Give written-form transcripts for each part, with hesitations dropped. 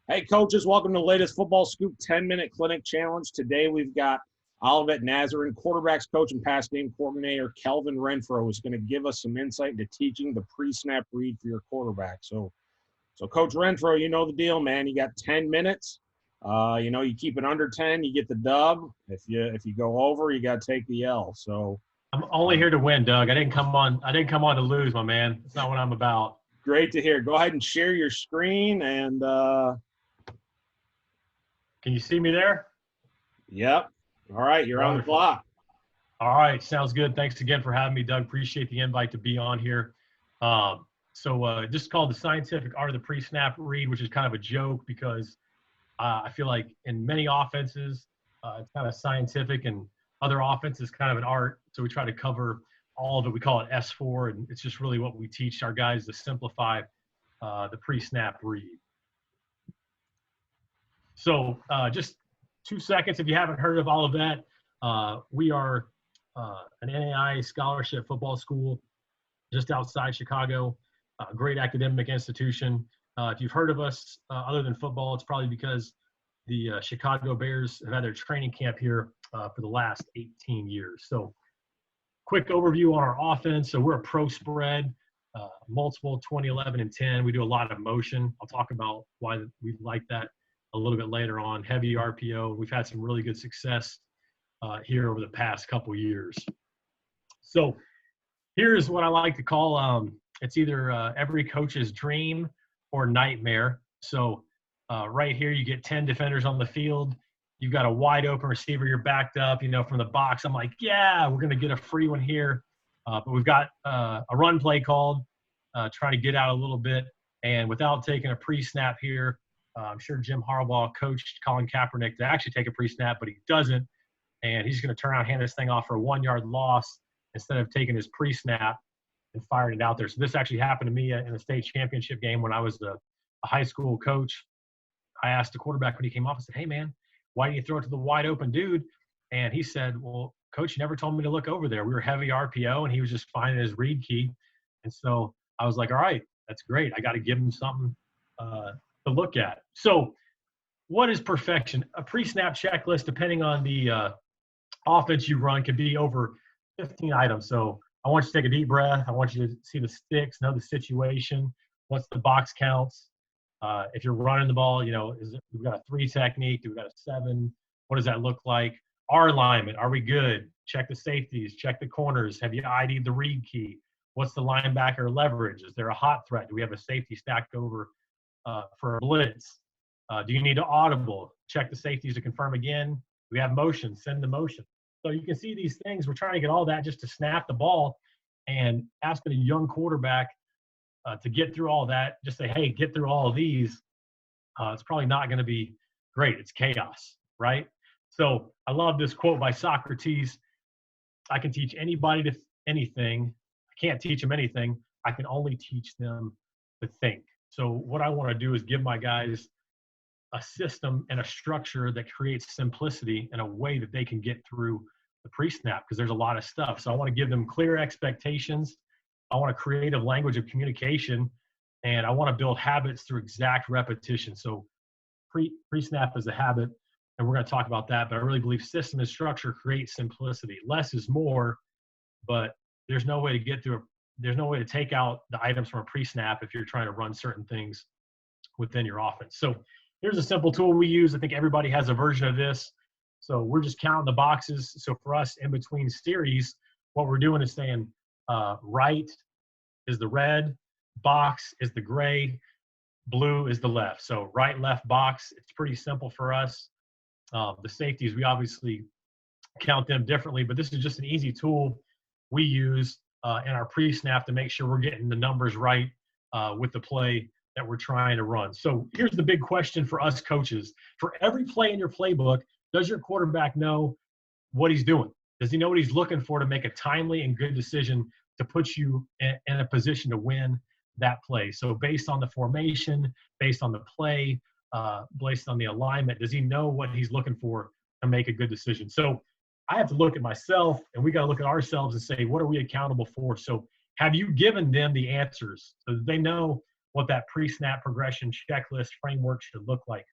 Hey, coaches, welcome to the latest Football Scoop 10-minute clinic challenge. Today we've got Olivet Nazarene quarterbacks coach and pass game coordinator Kelvin Renfroe is going to give us some insight into teaching the pre-snap read for your quarterback. So Coach Renfroe, you know the deal, man. You got 10 minutes. You keep it under 10, you get the dub. If you go over, you got to take the L. So I'm only here to win, Doug. I didn't come on to lose, my man. It's not what I'm about. Great to hear. Go ahead and share your screen and can you see me there? Yep. All right, you're on the clock. All right, sounds good. Thanks again for having me, Doug. Appreciate the invite to be on here. Just called the scientific art of the pre-snap read, which is kind of a joke because I feel like in many offenses, it's kind of scientific, and other offenses kind of an art. So we try to cover all of it. We call it S4, and it's just really what we teach our guys to simplify the pre-snap read. So just 2 seconds, if you haven't heard of Olivet, we are an NAIA scholarship football school just outside Chicago, a great academic institution. If you've heard of us other than football, it's probably because the Chicago Bears have had their training camp here for the last 18 years. So quick overview on our offense. So we're a pro spread, multiple 20, 11, and 10. We do a lot of motion. I'll talk about why we like that a little bit later on. Heavy RPO. We've had some really good success here over the past couple years. So here's what I like to call it's either every coach's dream or nightmare. So right here, you get 10 defenders on the field. You've got a wide open receiver. You're backed up, from the box. I'm like, yeah, we're going to get a free one here. But we've got a run play called, trying to get out a little bit. And without taking a pre-snap here, I'm sure Jim Harbaugh coached Colin Kaepernick to actually take a pre-snap, but he doesn't. And he's going to turn around and hand this thing off for a 1-yard loss instead of taking his pre-snap and firing it out there. So this actually happened to me in the state championship game when I was a high school coach. I asked the quarterback when he came off, I said, hey, man, why do you throw it to the wide open dude? And he said, well, coach, you never told me to look over there. We were heavy RPO, and he was just finding his read key. And so I was like, all right, that's great. I got to give him something to look at. So what is perfection? A pre-snap checklist, depending on the offense you run, could be over 15 items. So I want you to take a deep breath. I want you to see the sticks, know the situation. What's the box counts? If you're running the ball, we've got a 3 technique. Do we got a 7? What does that look like? Our alignment, are we good? Check the safeties, check the corners. Have you ID'd the read key? What's the linebacker leverage? Is there a hot threat? Do we have a safety stacked over for a blitz? Do you need to audible? Check the safeties to confirm again. Do we have motion? Send the motion. So you can see these things. We're trying to get all that just to snap the ball, and asking a young quarterback to get through all that, just say, hey, get through all of these. It's probably not going to be great. It's chaos, right? So I love this quote by Socrates. I can teach anybody to anything. I can't teach them anything. I can only teach them to think. So what I want to do is give my guys a system and a structure that creates simplicity in a way that they can get through the pre-snap, because there's a lot of stuff. So I want to give them clear expectations. I want a creative language of communication, and I want to build habits through exact repetition. So pre-snap is a habit, and we're going to talk about that, but I really believe system and structure create simplicity. Less is more, but there's no way to get through there's no way to take out the items from a pre-snap if you're trying to run certain things within your offense. So here's a simple tool we use. I think everybody has a version of this. So we're just counting the boxes. So for us, in between series, what we're doing is saying right is the red, box is the gray, blue is the left. So right, left, box. It's pretty simple for us. The safeties, we obviously count them differently, but this is just an easy tool we use in our pre-snap to make sure we're getting the numbers right with the play that we're trying to run. So here's the big question for us coaches. For every play in your playbook, does your quarterback know what he's doing? Does he know what he's looking for to make a timely and good decision to put you in a position to win that play? So based on the formation, based on the play, based on the alignment, does he know what he's looking for to make a good decision? So I have to look at myself, and we got to look at ourselves and say, what are we accountable for? So have you given them the answers so that they know what that pre-snap progression checklist framework should look like.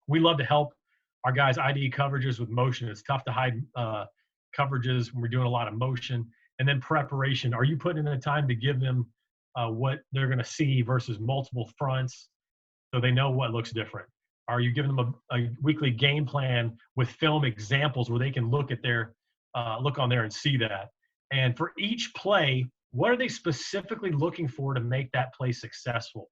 We love to help our guys ID coverages with motion. It's tough to hide coverages when we're doing a lot of motion. And then preparation. Are you putting in the time to give them what they're going to see versus multiple fronts so they know what looks different? Are you giving them a weekly game plan with film examples where they can look at their look on there and see that? And for each play, what are they specifically looking for to make that play successful?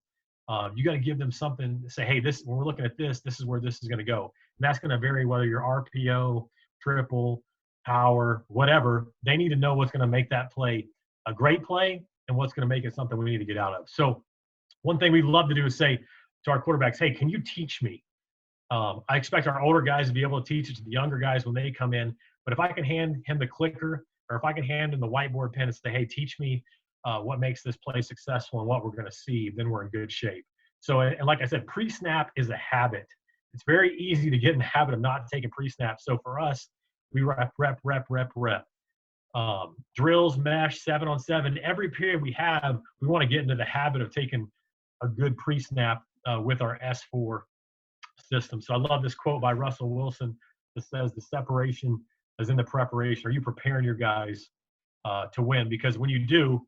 You got to give them something to say, hey, this, when we're looking at this, this is where this is going to go. And that's going to vary whether you're RPO, triple, power, whatever. They need to know what's going to make that play a great play and what's going to make it something we need to get out of. So one thing we love to do is say to our quarterbacks, hey, can you teach me? I expect our older guys to be able to teach it to the younger guys when they come in. But if I can hand him the clicker, or if I can hand him the whiteboard pen and say, hey, teach me what makes this play successful and what we're going to see, then we're in good shape. So, and like I said, pre-snap is a habit. It's very easy to get in the habit of not taking pre-snap. So for us, we rep. Drills, mesh, 7-on-7. Every period we have, we want to get into the habit of taking a good pre-snap with our S4 system. So I love this quote by Russell Wilson that says, the separation is in the preparation. Are you preparing your guys to win? Because when you do,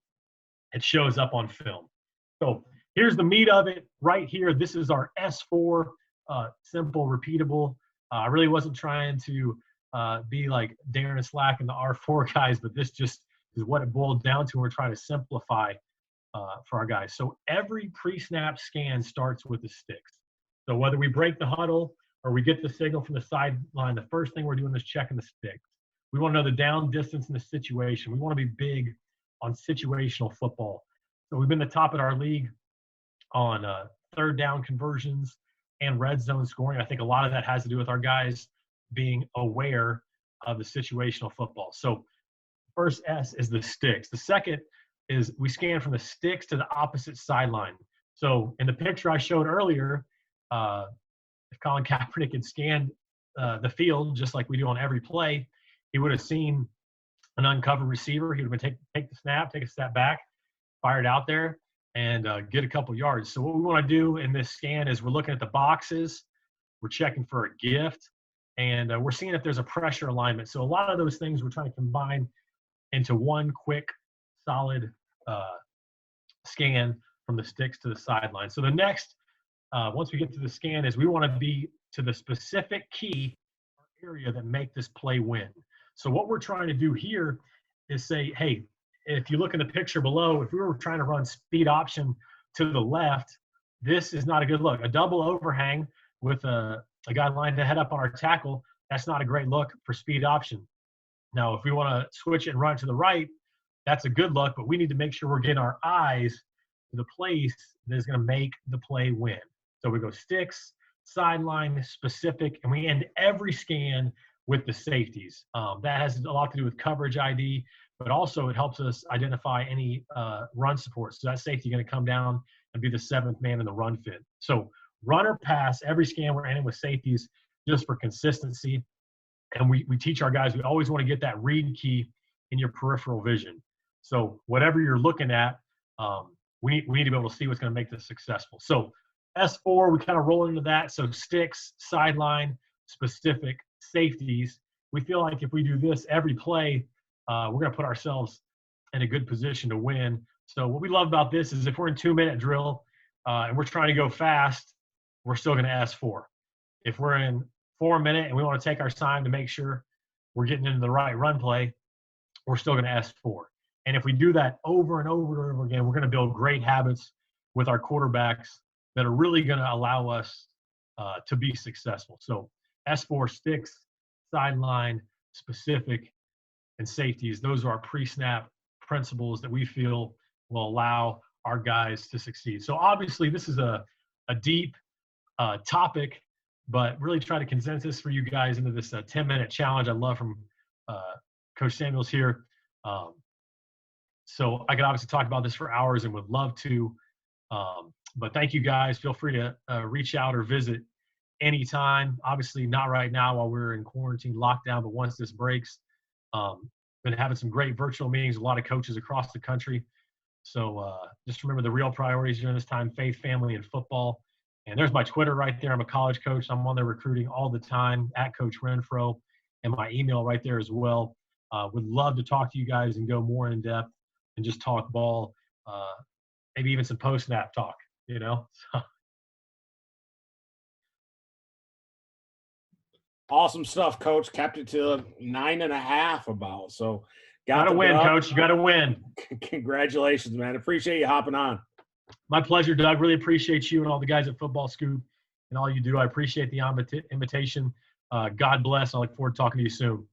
it shows up on film. So here's the meat of it right here. This is our S4, simple, repeatable. I really wasn't trying to be like Darren and Slack and the R4 guys, but this just is what it boiled down to. We're trying to simplify for our guys. So every pre-snap scan starts with the sticks. So whether we break the huddle or we get the signal from the sideline, the first thing we're doing is checking the sticks. We want to know the down distance in the situation. We want to be big on situational football. So we've been the top of our league on third down conversions and red zone scoring. I think a lot of that has to do with our guys being aware of the situational football. So first S is the sticks. The second is we scan from the sticks to the opposite sideline. So in the picture I showed earlier, if Colin Kaepernick had scanned the field just like we do on every play, he would have seen an uncovered receiver. He would have been take the snap, take a step back, fire it out there, and get a couple yards. So what we want to do in this scan is we're looking at the boxes, we're checking for a gift, and we're seeing if there's a pressure alignment. So a lot of those things we're trying to combine into one quick, solid scan from the sticks to the sideline. So the next, once we get to the scan, is we want to be to the specific key area that make this play win. So what we're trying to do here is say, hey, if you look in the picture below, if we were trying to run speed option to the left, this is not a good look. A double overhang with a guy lined to head up on our tackle, that's not a great look for speed option. Now, if we want to switch it and run to the right, that's a good look, but we need to make sure we're getting our eyes to the place that is going to make the play win. So we go sticks, sideline, specific, and we end every scan with the safeties. That has a lot to do with coverage ID, but also it helps us identify any run support. So that safety is going to come down and be the seventh man in the run fit. So run or pass, every scan we're ending with safeties just for consistency. And we teach our guys, we always want to get that read key in your peripheral vision. So whatever you're looking at, we need to be able to see what's going to make this successful. So S4, we kind of roll into that. So sticks, sideline, specific, safeties. We feel like if we do this every play, we're going to put ourselves in a good position to win. So what we love about this is if we're in 2-minute drill and we're trying to go fast, we're still going to S4. If we're in 4-minute and we want to take our time to make sure we're getting into the right run play, we're still going to S4. And if we do that over and over and over again, we're going to build great habits with our quarterbacks that are really going to allow us to be successful. So S4, sticks, sideline, specific, and safeties. Those are our pre-snap principles that we feel will allow our guys to succeed. So obviously this is a deep topic, but really try to condense this for you guys into this 10-minute challenge I love from Coach Samuels here. So I could obviously talk about this for hours and would love to, but thank you guys. Feel free to reach out or visit anytime. Obviously not right now while we're in quarantine lockdown, but once this breaks, been having some great virtual meetings with a lot of coaches across the country. So just remember the real priorities during this time: faith, family, and football. And there's my Twitter right there. I'm a college coach. I'm on there recruiting all the time, at Coach Renfroe, and my email right there as well. Would love to talk to you guys and go more in depth and just talk ball, maybe even some post-snap talk, you know? So. Awesome stuff, Coach. Kept it to 9.5 about. So got to win, Coach. You got to win. Congratulations, man. Appreciate you hopping on. My pleasure, Doug. Really appreciate you and all the guys at Football Scoop and all you do. I appreciate the invitation. God bless. I look forward to talking to you soon.